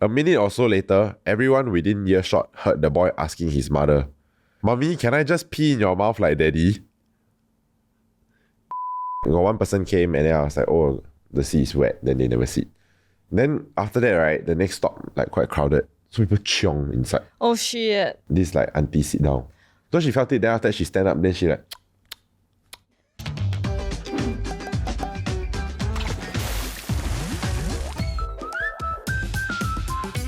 A minute or so later, everyone within earshot heard the boy asking his mother, "Mommy, can I just pee in your mouth like daddy?" One person came and then I was like, oh, the seat is wet. Then they never sit. Then after that, right, the next stop, like quite crowded. So people chiong inside. Oh shit. This like auntie sit down. So she felt it, then after that she stand up, then she like...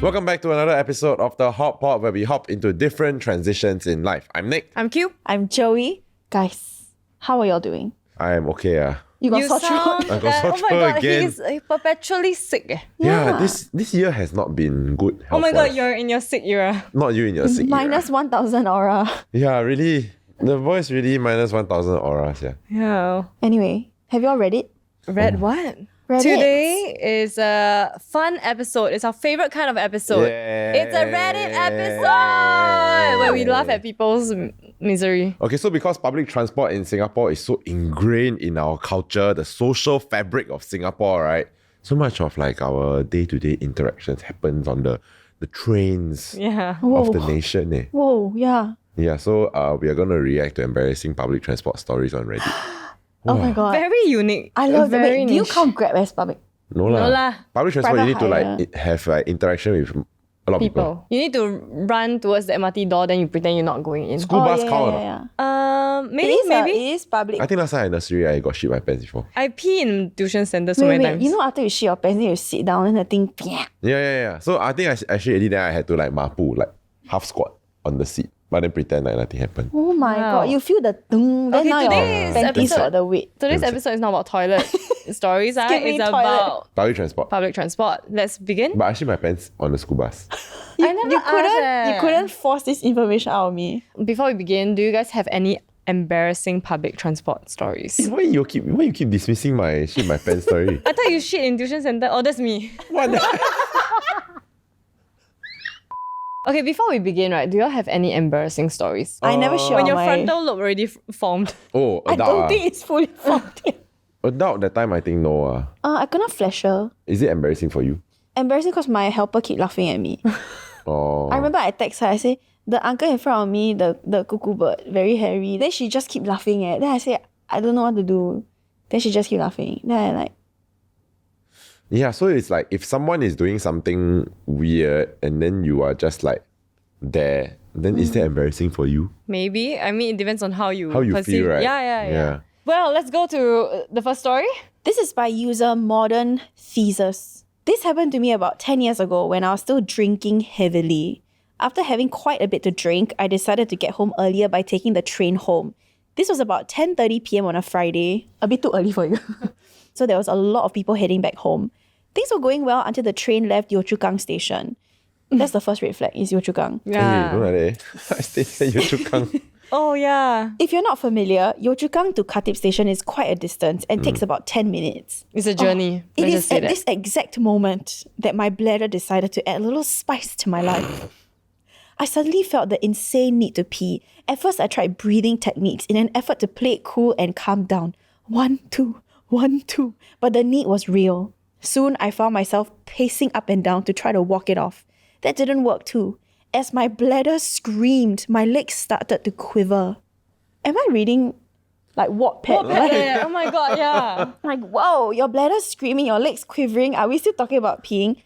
Welcome back to another episode of the Hot Pot, where we hop into different transitions in life. I'm Nick. I'm Q. I'm Joey. Guys, how are y'all doing? I am okay. You got sore throat? I got sore oh my throat god, again. he's perpetually sick. Yeah, this year has not been good. Oh my god, health-wise. you're in your sick era. Not you in your sick era. Minus 1,000 aura. Yeah, really. The voice really minus 1,000 auras, yeah. Yeah. Anyway, have y'all read it? Read what? Read Today is a fun episode. It's our favorite kind of episode. Yeah. It's a Reddit episode where we laugh at people's misery. Okay, so because public transport in Singapore is so ingrained in our culture, the social fabric of Singapore, right? So much of like our day-to-day interactions happens on the trains Yeah. of the nation. Eh? Whoa, yeah. Yeah, so we are going to react to embarrassing public transport stories on Reddit. Oh my god. Very unique. I love it. Very Wait, do you niche. count Grab as public? No lah. No lah. Public transport, you need to Private like have interaction with a lot of people. You need to run towards the MRT door, then you pretend you're not going in. School bus count or not? Maybe, It is public. I think last time in nursery, I got shit my pants before. I pee in tuition center so wait, many wait. times. You know after you shit your pants, then you sit down and the thing... Yeah. So I think I actually already then I had to like mapu, like half squat on the seat, but then pretend like nothing happened. Oh my Wow. god. You feel the... Then Okay, now today's your panties episode- got the weight. Today's episode is not about toilet stories. Give me It's toilet. about Public transport. public transport. Let's begin. But I shit my pants on the school bus. I never asked, You couldn't force this information out of me. Before we begin, do you guys have any embarrassing public transport stories? Why you keep dismissing my shit my pants story? I thought you shit in tuition center. Oh, that's me. What? Okay, before we begin, right, do you all have any embarrassing stories? I never shit When on your my... frontal lobe already formed. Oh, I adult. don't think it's fully formed yet. Adult that time I think no. I cannot flash her. Is it embarrassing for you? Embarrassing because my helper keep laughing at me. Oh. I remember I text her, I say, the uncle in front of me, the cuckoo bird, very hairy. Then she just keep laughing at. Then I say, I don't know what to do. Then she just keep laughing. Then I like, Yeah, so it's like if someone is doing something weird and then you are just like there, then is that embarrassing for you? Maybe. I mean, it depends on how you feel, perceive. right? Yeah. Well, let's go to the first story. this is by user moderntheseus. This happened to me about 10 years ago when I was still drinking heavily. After having quite a bit to drink, I decided to get home earlier by taking the train home. This was about 10:30 p.m. on a Friday. A bit too early for you. So there was a lot of people heading back home. Things were going well until the train left Yio Chu Kang station. That's the first red flag, is Yio Chu Kang. Hey, don't like that. I stay at Yio Chu Kang. Oh, yeah. If you're not familiar, Yio Chu Kang to Khatib station is quite a distance and takes about 10 minutes. It's a journey. It Let's is just say at that. this exact moment that my bladder decided to add a little spice to my life. I suddenly felt the insane need to pee. At first, I tried breathing techniques in an effort to play it cool and calm down. 1, 2, 1, 2. But the need was real. Soon, I found myself pacing up and down to try to walk it off. That didn't work too. As my bladder screamed, my legs started to quiver. Am I reading like Wattpad? Yeah. Oh my god, yeah. Like, whoa, your bladder's screaming, your legs quivering. Are we still talking about peeing?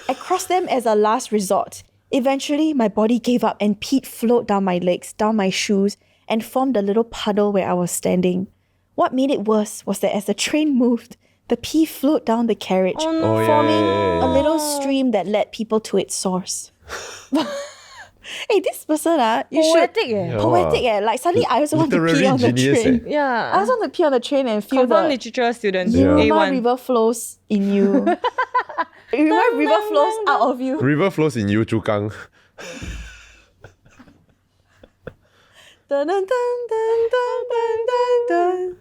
I crossed them as a last resort. Eventually, my body gave up and pee flowed down my legs, down my shoes, and formed a little puddle where I was standing. What made it worse was that as the train moved, the pee flowed down the carriage, forming a little stream that led people to its source. Hey, this person, you Poetic, should... Poetic, Like, suddenly I also want to pee Literary on the genius, train. Yeah. I also want to pee on the train and feel Confirm the literature student. Yiruma A1. river flows in you. Yiruma river flows out of you. River flows in Yio Chu Kang. Dun, dun, dun, dun, dun, dun, dun, dun.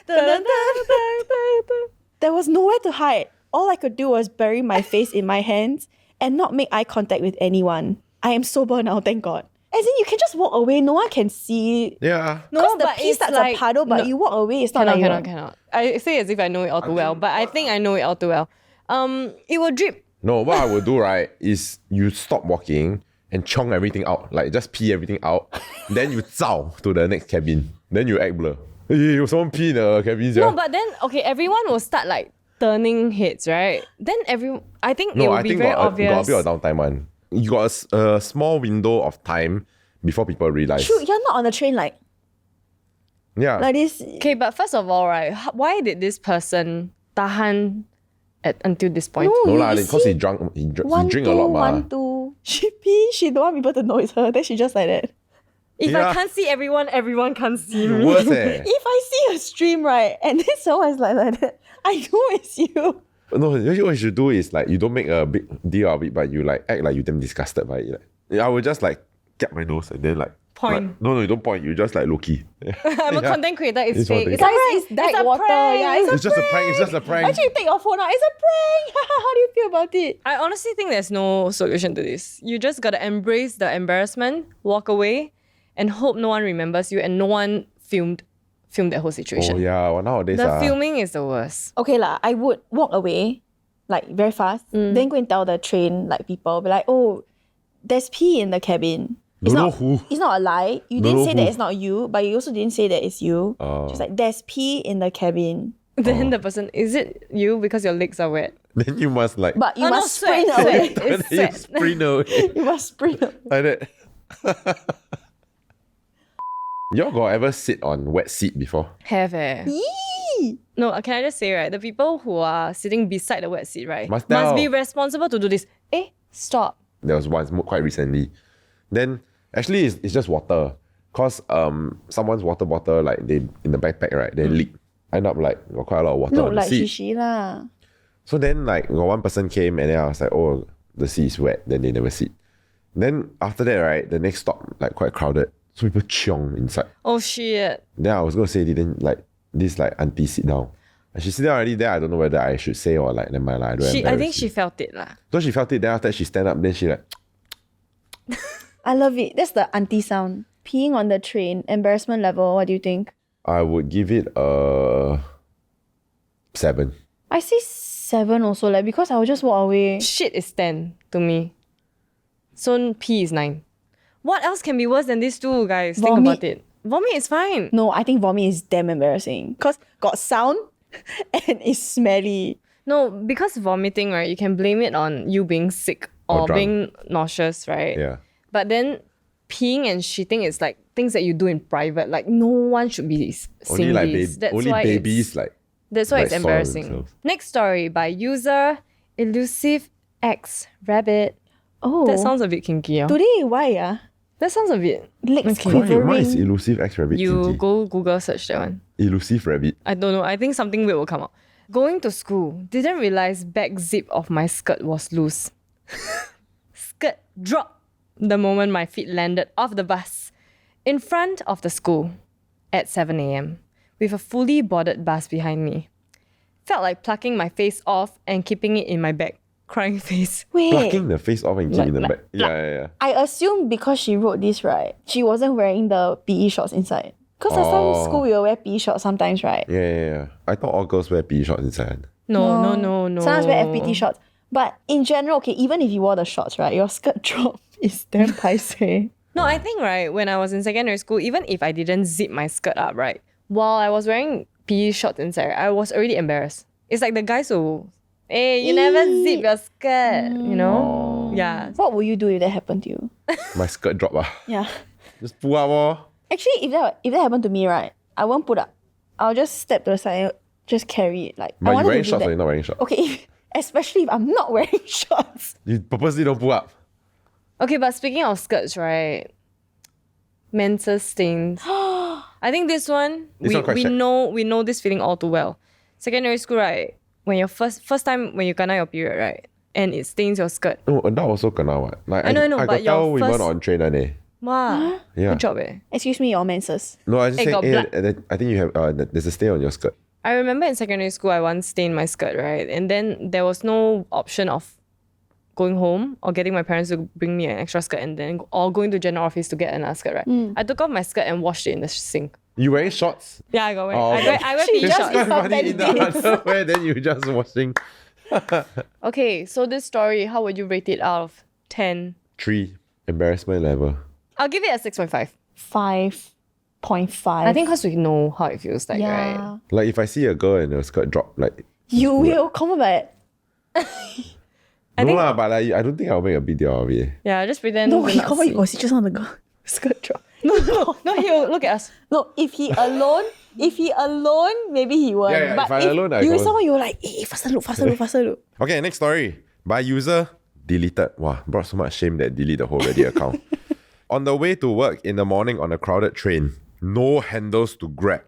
Dun, dun, dun, dun, dun, dun. There was nowhere to hide. All I could do was bury my face in my hands and not make eye contact with anyone. I am sober now, thank God. As in, you can just walk away. No one can see. Yeah. Because the but pee it's starts like- a puddle, but no. you walk away, it's not like Cannot. I say as if I know it all too well, but I think I know it all too well. It will drip. No, what I would do, right, is you stop walking and chong everything out. Like, just pee everything out. Then you zao to the next cabin. Then you act blur. Hey, someone pee in the cabin. No, but then, okay, everyone will start like turning heads, right? Then I think it will be very obvious. Got a bit of downtime, man. You got a small window of time before people realize. True, you're not on the train like this. Okay, but first of all, right, why did this person tahan until this point? No lah, because he drunk. He drink a lot, ma. 1, 2. She pee. She don't want people to know it's her. Then she just like that. If I can't see everyone, everyone can't see me. Worse If I see a stream, right, and then someone is like that, I know it's you. No, what you should do is like you don't make a big deal of it, but you like act like you damn disgusted by it. Like, I would just like get my nose and then like point. Like, no, you don't point. You just like low-key. I'm a content creator. It's fake. Guys, it's dirt water. prank. Yeah, It's just a prank. It's just a prank. Actually, you take your phone out. It's a prank. How do you feel about it? I honestly think there's no solution to this. You just gotta embrace the embarrassment, walk away, and hope no one remembers you and no one filmed that whole situation. Oh yeah, well, nowadays The filming is the worst. Okay lah, I would walk away, like very fast. Then go and tell the train like people, be like, oh, there's pee in the cabin. It's Don't not know who. It's not a lie. You Don't didn't know say who. that it's not you, but you also didn't say that it's you. Just like there's pee in the cabin. Then the person, is it you because your legs are wet? Then you must like. But you Oh, no, must sweat, sprint away. sweat. It's you sweat. sprint away You must sprint away. like that. Y'all got ever sit on wet seat before? Have Yee! No, can I just say, right, the people who are sitting beside the wet seat, right, Must tell. be responsible to do this. Stop. There was once quite recently. Then actually it's just water. Cause someone's water bottle like they in the backpack, right? They leak. End up like got quite a lot of water Look on the like seat. shishi lah. So then like got one person came and then I was like, oh, the seat is wet. Then they never sit. Then after that, right, the next stop like quite crowded. So people chiong inside. Oh shit. Then I was gonna say, didn't like this like auntie sit down. And she sit down already. Then I don't know whether I should say or like never mind lah. I think she felt it lah. So she felt it. Then after that she stand up. Then she like. I love it. That's the auntie sound. Peeing on the train, embarrassment level. What do you think? I would give it a 7. I say 7 also, like because I will just walk away. Shit is 10 to me. So P is 9. What else can be worse than these two, guys? Think Vomit. about it. Vomit is fine. No, I think vomit is damn embarrassing. Because got sound and it's smelly. No, because vomiting, right, you can blame it on you being sick Or or drunk. being nauseous, right? Yeah. But then peeing and shitting is like things that you do in private. Like no one should be seeing Only like these. That's only why babies like. That's why like it's soil embarrassing. themselves. Next story by user elusivexrabbit. Oh. That sounds a bit kinky. Oh. Today, why? That sounds a bit. Legs Okay. quivering. Why is elusive X rabbit You kinky? go Google search that one. Elusive rabbit. I don't know. I think something weird will come out. Going to school, didn't realize back zip of my skirt was loose. Skirt dropped the moment my feet landed off the bus in front of the school at 7 a.m. with a fully boarded bus behind me. Felt like plucking my face off and keeping it in my bag. Crying face. Wait. Plucking the face off and keeping the like- back. Yeah. I assume because she wrote this, right, she wasn't wearing the PE shorts inside. Because at some school we will wear PE shorts sometimes, right? Yeah. I thought all girls wear PE shorts inside. No. Sometimes wear FPT shorts. But in general, okay, even if you wore the shorts, right, your skirt drop is damn paiseh. No, I think, right, when I was in secondary school, even if I didn't zip my skirt up, right, while I was wearing PE shorts inside, I was already embarrassed. It's like the guys who, hey, you never zip your skirt, you know? Yeah. What would you do if that happened to you? My skirt drop. Yeah. Just pull up. Oh. Actually, if that happened to me, right, I won't put up. I'll just step to the side and just carry it. Like, I But you're wanted wearing to do shorts that. or you're not wearing shorts? Okay, especially if I'm not wearing shorts. You purposely don't pull up. Okay, but speaking of skirts, right, menses stains. I think this one, This one quite we sad. know this feeling all too well. Secondary school, right, when your first time when you kena your period, right, and it stains your skirt. No, adult also kena what? Like I know, I but got tell your women first- on train eh. Wow. Yeah. Good job, eh. Excuse me, your menses. No, I just It say, got blood. I think you have there's a stain on your skirt. I remember in secondary school, I once stained my skirt, right? And then there was no option of going home or getting my parents to bring me an extra skirt and then or going to general office to get another skirt, right? I took off my skirt and washed it in the sink. You wearing shorts? Yeah, I got wear. Oh, I wear She PE just shorts. got- Running in the Band-Aids. underwear, then you just washing. Okay, so this story, how would you rate it out of 10? 3. Embarrassment level. I'll give it a 6.5. 5.5. I think because we know how it feels like, right? yeah. Like if I see a girl and her skirt drop, like You will come back. no lah, but like I don't think I'll make a big deal of it. Yeah, just pretend. No, we're he not come back. seeing. Was just on the girl. Skirt drop. No, he'll look at us. No, if he alone, maybe he won't. Yeah, yeah, but if I alone, I you go- someone, you're like, faster look. Okay, next story. By user deleted. Wow, brought so much shame that delete the whole Reddit account. On the way to work in the morning on a crowded train, no handles to grab.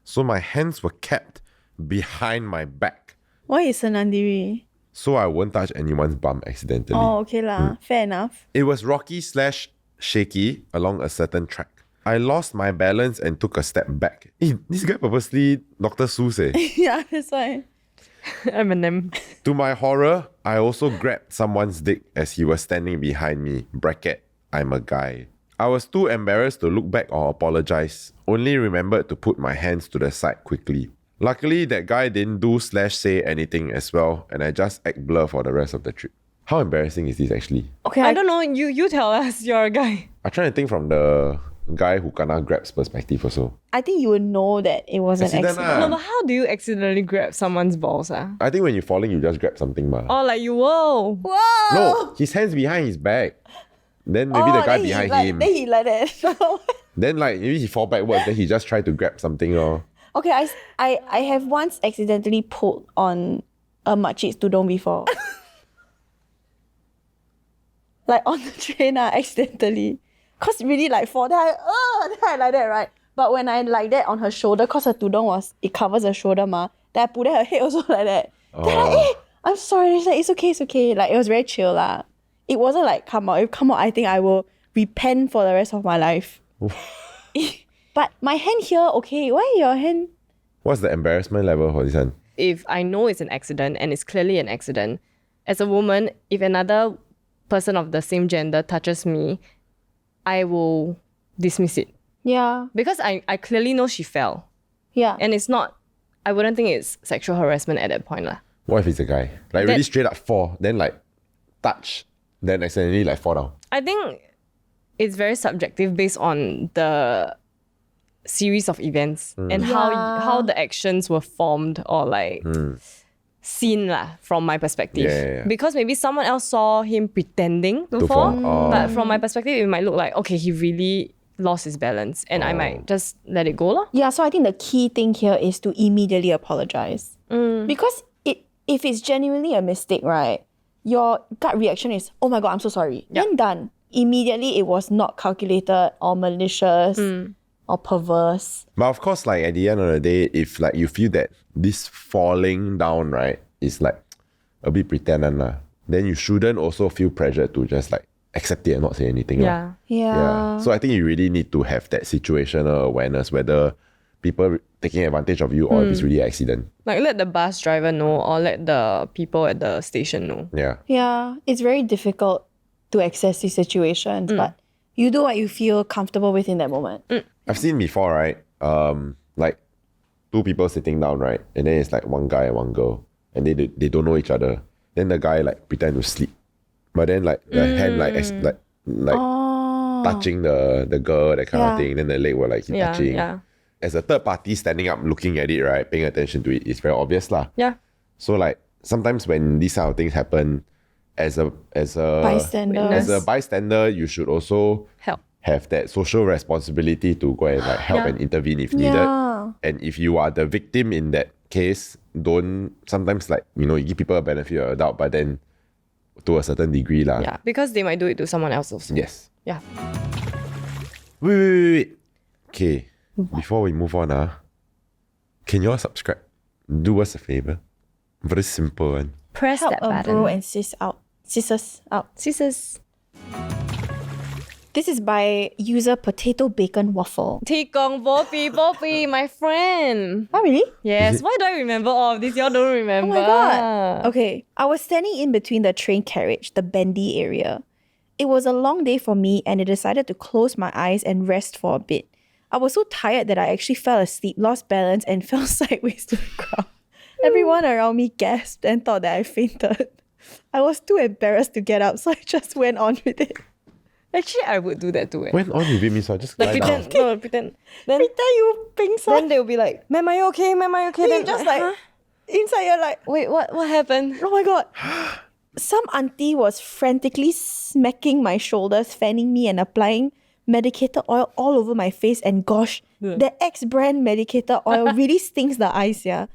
So my hands were kept behind my back. Why is Senandiri? So I won't touch anyone's bum accidentally. Oh, okay lah. Fair enough. It was rocky/shaky along a certain track. I lost my balance and took a step back. This guy purposely Dr. Seuss Yeah, that's why. Eminem. To my horror, I also grabbed someone's dick as he was standing behind me. Bracket, I'm a guy. I was too embarrassed to look back or apologize. Only remembered to put my hands to the side quickly. Luckily, that guy didn't do/say anything as well, and I just act blur for the rest of the trip. How embarrassing is this actually? Okay, I don't know. You tell us. You're a guy. I'm trying to think from the guy who kinda grabs perspective also. I think you would know that it was an Accident accident. No, ah. but how do you accidentally grab someone's balls? I think when you're falling, you just grab something. Ma. Or like you, whoa. Whoa! No, his hands behind his back. Then maybe the guy then he behind like, him. Then he like that. Then like maybe he fall backwards, then he just try to grab something. Okay, I have once accidentally pulled on a makcik's tudung before. Like on the train, accidentally. Cause really like fall, then I like that, right? But when I like that on her shoulder, cause her tudung it covers her shoulder ma, then I put her head also like that. Then I I'm sorry. She's like, it's okay. Like it was very chill lah. It wasn't like come out. If come out, I think I will repent for the rest of my life. But my hand here, okay. Why your hand? What's the embarrassment level for this one? If I know it's an accident and it's clearly an accident, as a woman, if another person of the same gender touches me, I will dismiss it. Yeah. Because I clearly know she fell. Yeah. And it's not, I wouldn't think it's sexual harassment at that point lah. What if it's a guy? Like really straight up fall, then like touch, then accidentally like fall down. I think it's very subjective based on the series of events and how the actions were formed or like seen lah from my perspective. Yeah. Because maybe someone else saw him pretending to fall. But from my perspective, it might look like, okay, he really lost his balance and I might just let it go lah. Yeah, so I think the key thing here is to immediately apologize. Because if it's genuinely a mistake, right, your gut reaction is, oh my God, I'm so sorry. Then done. Immediately, it was not calculated or malicious or perverse. But of course, like at the end of the day, if like you feel that this falling down, right, is like a bit pretend lah, then you shouldn't also feel pressure to just like accept it and not say anything. Yeah. Yeah. So I think you really need to have that situational awareness, whether people taking advantage of you or if it's really an accident. Like let the bus driver know or let the people at the station know. Yeah. Yeah, it's very difficult to access these situations, but you do what you feel comfortable with in that moment. I've seen before, right? Like two people sitting down, right? And then it's like one guy and one girl. And they don't know each other. Then the guy like pretend to sleep. But then like the hand like touching the girl, that kind of thing. Then the leg will like keep touching. Yeah. As a third party standing up looking at it, right? Paying attention to it, it's very obvious lah. Yeah. So like sometimes when these kind of things happen, as a Bystander. as a bystander, you should also Help. have that social responsibility to go and like help and intervene if needed. Yeah. And if you are the victim in that case, don't sometimes like, you give people a benefit of the doubt, but then to a certain degree lah. Yeah. Because they might do it to someone else also. Yes. Yeah. Wait. Okay. Before we move on, can you all subscribe? Do us a favor. Very simple one. Press Help that a button. bro and sis out. Sisters out. Scissors. This is by user Potatobaconwaffle. Tikong Bopi, my friend. Oh, really? Yes. Why do I remember all of this? Y'all don't remember. Oh my God. Okay. I was standing in between the train carriage, the bendy area. It was a long day for me and I decided to close my eyes and rest for a bit. I was so tired that I actually fell asleep, lost balance and fell sideways to the ground. Everyone around me gasped and thought that I fainted. I was too embarrassed to get up, so I just went on with it. Actually, I would do that too. Went on with it, so I just Like lie down. pretend, no, pretend. Then Pretend you ping then they'll be like, "Ma'am, are you okay? Ma'am, are you okay?" Then Then you just like, inside you're like, wait, what happened? oh my god. Some auntie was frantically smacking my shoulders, fanning me and applying medicated oil all over my face, and gosh, the X-brand medicated oil really stings the eyes, yeah.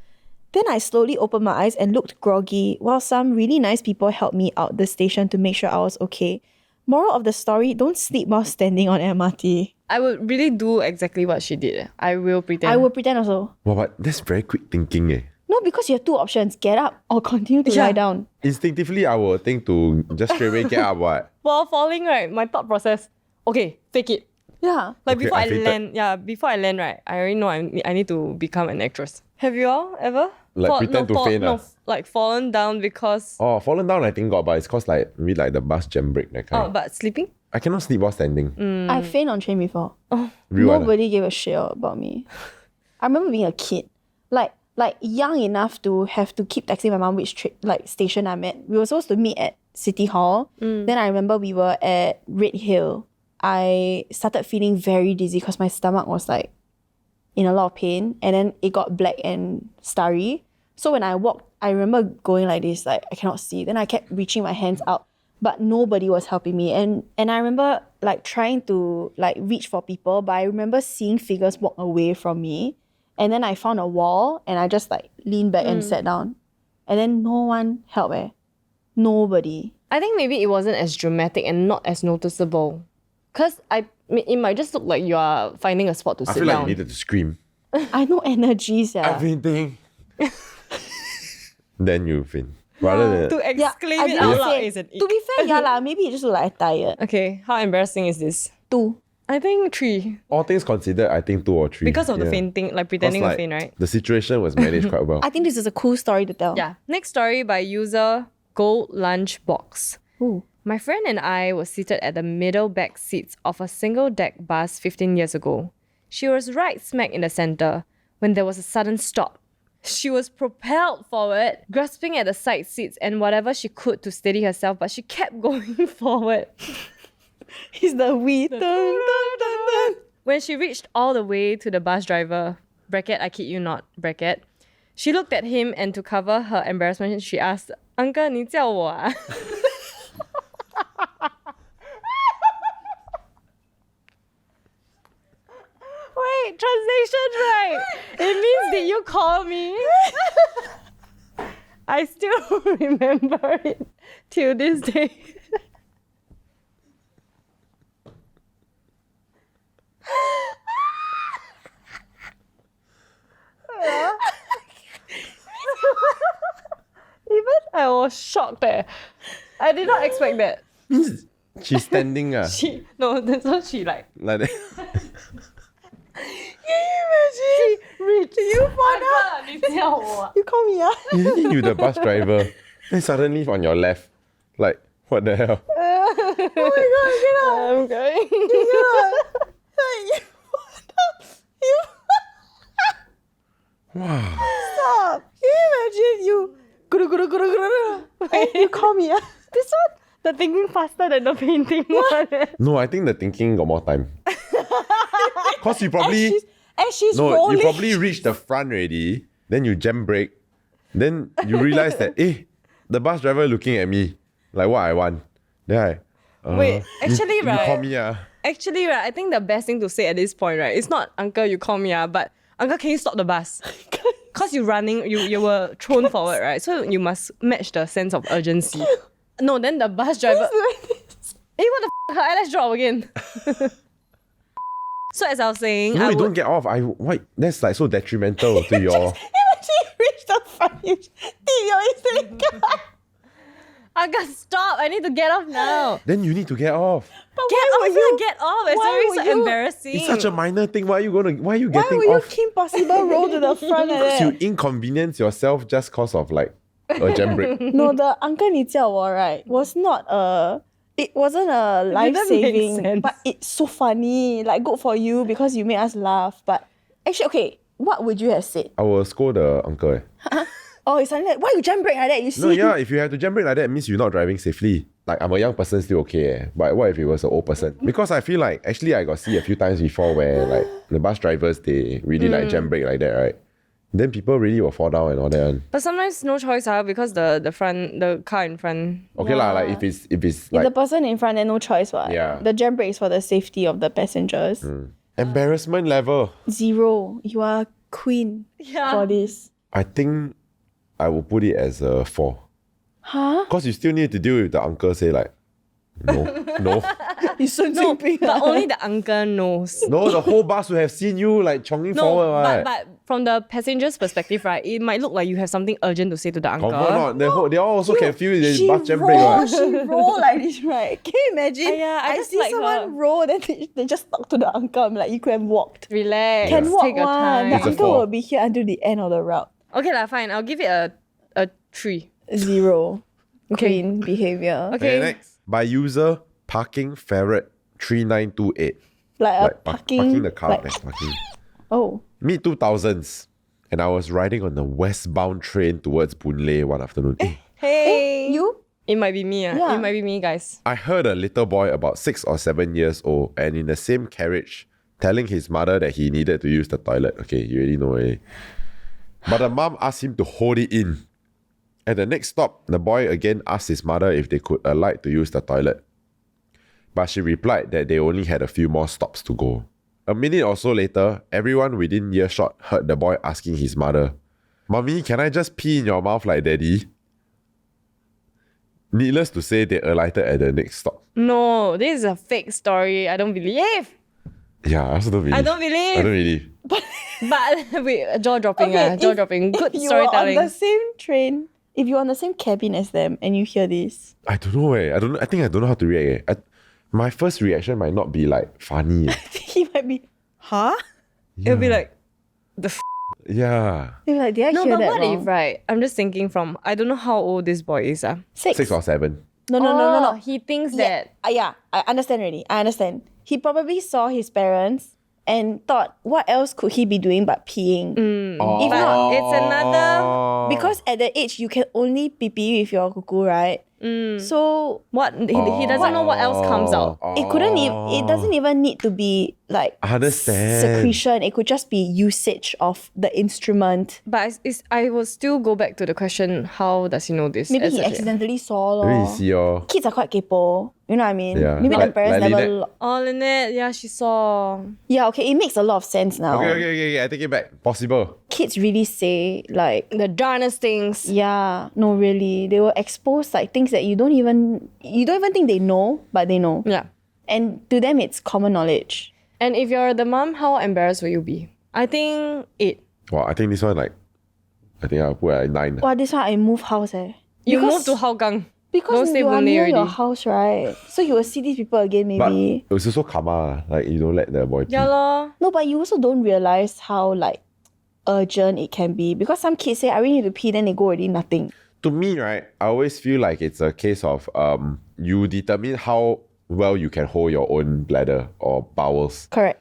Then I slowly opened my eyes and looked groggy, while some really nice people helped me out the station to make sure I was okay. Moral of the story, don't sleep while standing on MRT. I would really do exactly what she did. I will pretend. I will pretend also. Wow, but that's very quick thinking. No, because you have two options, get up or continue to lie down. Instinctively, I will think to just straight away get up. What? While falling, right, my thought process, okay, fake it. Yeah. Like Okay, before I I fainted. before I land, right, I already know I need to become an actress. Have you all ever? Like pretend to faint, like fallen down because... Oh, fallen down I think got, but it's cause like maybe like the bus jam brake that kind. Oh, but sleeping? I cannot sleep while standing. I faint on train before. Real one, Nobody gave a shit about me. I remember being a kid, like young enough to have to keep texting my mom which station I'm at. We were supposed to meet at City Hall. Then I remember we were at Red Hill. I started feeling very dizzy because my stomach was like in a lot of pain, and then it got black and starry. So when I walked, I remember going like this, like I cannot see. Then I kept reaching my hands out, but nobody was helping me. And I remember like trying to like reach for people, but I remember seeing figures walk away from me. And then I found a wall and I just like leaned back and sat down. And then no one helped. Nobody. I think maybe it wasn't as dramatic and not as noticeable. Because it might just look like you are finding a spot to I sit feel like down. you needed to scream. I know energies. I'm fainting. Then you faint. Rather than To exclaim I it didn't out loud say- is an ick. To be fair, yeah lah, maybe it just look like I tired. Okay, how embarrassing is this? 2. I think 3. all things considered, I think 2 or 3. Because of the Yeah. fainting, like 'Cause, pretending to like, faint, right? The situation was managed quite well. I think this is a cool story to tell. Yeah. Next story by user goldlunchbox. Ooh. My friend and I were seated at the middle back seats of a single deck bus 15 years ago. She was right smack in the center when there was a sudden stop. She was propelled forward, grasping at the side seats and whatever she could to steady herself, but she kept going forward. He's the wee. When she reached all the way to the bus driver, bracket, I kid you not, bracket, she looked at him and to cover her embarrassment, she asked, Uncle, 你叫我啊? Wait, translation right. It means did you call me? I still remember it till this day. Even I was shocked. I did not expect that. She's standing. That's what she like. Like that. Can you imagine? Reach you fall down? 你叫我 You call me Imagine you the bus driver. Then suddenly on your left. Like, what the hell? Oh my god, I cannot. I'm going. You cannot. You fall down. You Wow. stop. Can you imagine you? You call me. This one, the thinking faster than the painting one. No, I think the thinking got more time. Cause you probably And she's no, rolling. you probably reached the front already. Then you jam brake. Then you realize that the bus driver looking at me like what I want. Then Wait, actually, you right? call me Actually, right, I think the best thing to say at this point, right, it's not Uncle, you call me, but Uncle, can you stop the bus? Because you're running, you were thrown forward, right? So you must match the sense of urgency. No, then the bus driver. Hey, what the f? Her eyelash drop again. So as I was saying, No, I you would, don't get off. Why? That's like so detrimental to your. Imagine you reach the front, you tip your Instagram card. Uncle, stop! I need to get off now. Then you need to get off. But Get why off! would You you? get off! It's why already would so you- embarrassing. It's such a minor thing. Why are you getting Why would off? you Kim Possible roll to the front like Because that? you inconvenience yourself just cause of like a jam brake. No, the Uncle 你叫我 right was not a. It wasn't a life didn't make saving, sense. but it's so funny. Like good for you because you made us laugh. But actually, okay, what would you have said? I will scold the uncle. Oh, it's suddenly like, why you jam brake like that? You see? No, yeah, if you have to jam brake like that, it means you're not driving safely. Like, I'm a young person, still okay. But what if it was an old person? Because I feel like, actually, I got see a few times before where, like, the bus drivers, they really like jam brake like that, right? Then people really will fall down and all that. One. But sometimes no choice, because the car in front. Okay lah, like if it's If like the person in front, then no choice, what? Yeah. The jam brake is for the safety of the passengers. embarrassment level, 0. You are queen for this. I think I will put it as a 4. Huh? Because you still need to deal with the uncle say like, no. You No, but only the uncle knows. No, the whole bus will have seen you like chonging forward. Right? but from the passenger's perspective, right, it might look like you have something urgent to say to the uncle. Confirm not. They all also can feel the bus jam brake. Right? She roll like this, right? Can you imagine? Yeah, I just see like someone her. roll, then they just talk to the uncle. I'm like, you could have walked. Relax. Can walk Take your one. time. The It's a uncle 4. will be here until the end of the route. Okay, fine. I'll give it a 3. 0. Okay. Queen behavior. Okay. Next. By user parking ferret 3928. Like, Like a parking. parking the car. Like, Parking. oh. Mid 2000s. And I was riding on the westbound train towards Boon Lay one afternoon. Hey. You? It might be me. Yeah. It might be me, guys. I heard a little boy about 6 or 7 years old and in the same carriage telling his mother that he needed to use the toilet. Okay, you already know it. But the mom asked him to hold it in. At the next stop, the boy again asked his mother if they could alight to use the toilet. But she replied that they only had a few more stops to go. A minute or so later, everyone within earshot heard the boy asking his mother, "Mommy, can I just pee in your mouth like daddy?" Needless to say, they alighted at the next stop. No, this is a fake story. I don't believe. Yeah, I also don't believe. I don't believe. I don't believe. But wait, jaw dropping. Jaw dropping. Good if you storytelling. were on the same train, if you're on the same cabin as them and you hear this, I don't know. I think I don't know how to react. My first reaction might not be like funny. he might be, huh? It'll be like, Yeah. They'll be like, did I no, hear but that what wrong? if, right? I'm just thinking from, I don't know how old this boy is. 6 or 7. No. He thinks Yeah, that. yeah, I understand already. I understand. He probably saw his parents and thought, what else could he be doing but peeing? If But not, it's another. because at that age, you can only pee with your cuckoo, right? So What? He doesn't know what else comes out. it couldn't it doesn't even need to be like I understand. secretion. It could just be usage of the instrument. But I will still go back to the question, how does he know this? Maybe as he a kid? accidentally saw. Maybe you Lor. see your... Kids are quite kaypoh. You know what I mean? Yeah. Maybe Like- the parents like never. Lynette. Oh, Lynette, yeah, she saw. Yeah, okay, it makes a lot of sense now. Okay, I take it back. Possible. Kids really say like, The darnest things. yeah, no, really, they will expose like things that you don't even think they know, but they know, Yeah. and to them it's common knowledge. And if you're the mom, how embarrassed will you be? I think 8. Well, I think this one I think I'll put at 9. Wow, this one I move house You Because- move to Hougang. because Don't stay you are Boon Lay near your already. house, right? So you will see these people again, But maybe. it was also karma. Like, you don't let the boy pee. Yeah lor. No, but you also don't realize how like urgent it can be, because some kids say I really need to pee, then they go already nothing. To me, right, I always feel like it's a case of you determine how well you can hold your own bladder or bowels, Correct.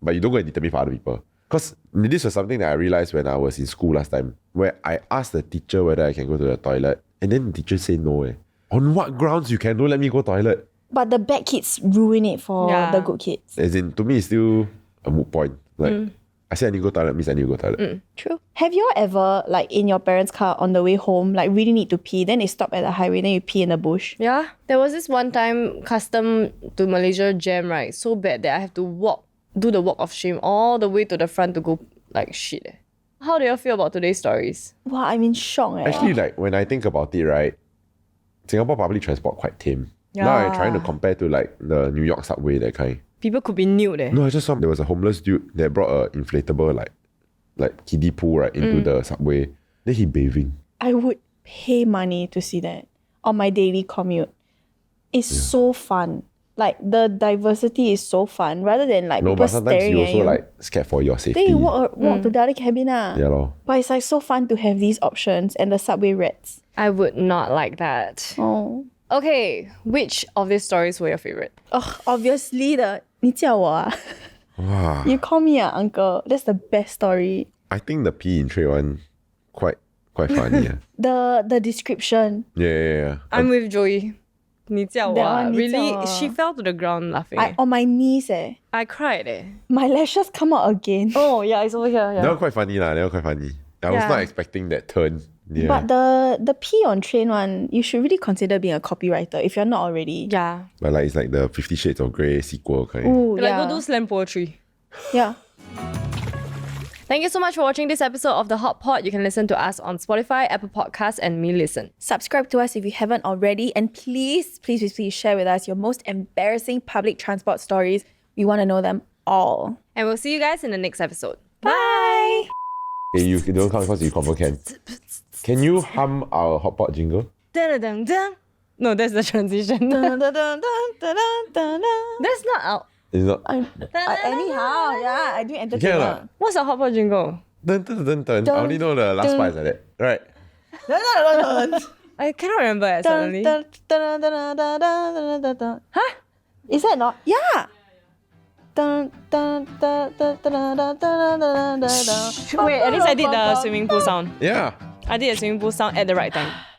but you don't go and determine for other people. Because this was something that I realized when I was in school last time, where I asked the teacher whether I can go to the toilet, and then the teacher said no. On what grounds you can don't let me go toilet? But the bad kids ruin it for Yeah. the good kids. As in, to me, it's still a moot point. Like, I say I need to go toilet means I need to go toilet. True. Have you all ever, like in your parents' car on the way home, like really need to pee, then they stop at the highway, then you pee in the bush? Yeah. There was this one time custom to Malaysia jam, right? So bad that I have to do the walk of shame all the way to the front to go like shit. How do you feel about today's stories? Wow, I'm in shock. Actually, like, when I think about it, right, Singapore public transport quite tame. Now I'm trying to compare to like the New York subway, that kind. People could be nude No, I just saw there was a homeless dude that brought a inflatable like kiddie pool right into the subway. Then he bathing. I would pay money to see that on my daily commute. It's so fun. Like the diversity is so fun rather than like No, people but sometimes staring you at also you. like scared for your safety. Then you walk to the other cabin. Yeah, lor. But it's like so fun to have these options and the subway rats. I would not like that. Oh. Okay, which of these stories were your favorite? Obviously the 你叫我啊 You call me uncle. That's the best story. I think the pee in tray one quite Quite funny. The description. Yeah. I'm with Joey. 你叫我 That 啊 one 你叫 really, 我 she fell to the ground laughing. I on my knees I cried My lashes come out again. Oh yeah, it's over here. That Yeah. was quite funny lah. That was quite funny. I was Yeah. not expecting that turn. Yeah. But the pee on train one, you should really consider being a copywriter if you're not already. Yeah. But like it's like the 50 Shades of Grey sequel kind. Ooh, Like yeah. go do slam poetry. Yeah. Thank you so much for watching this episode of The Hot Pot. You can listen to us on Spotify, Apple Podcasts, and Me Listen. Subscribe to us if you haven't already. And please share with us your most embarrassing public transport stories. We want to know them all. And we'll see you guys in the next episode. Bye. Okay, you don't count because you confirm can. Can you hum our hot pot jingle? Dun, dun, dun. No, that's the transition. Dun, dun, dun, dun, dun, dun, dun. That's not out. It's not. Anyhow, yeah, I do You can entertainment. What's a hot pot jingle? Dun, dun, dun, dun. I only know the last part is like that. Right. I cannot remember suddenly. Huh? Is that not? Yeah. Dun, dun, dun, dun, dun, dun, dun, dun, dun, dun. Wait, at least I did the swimming pool sound. Yeah. I did a swimming pool sound at the right time.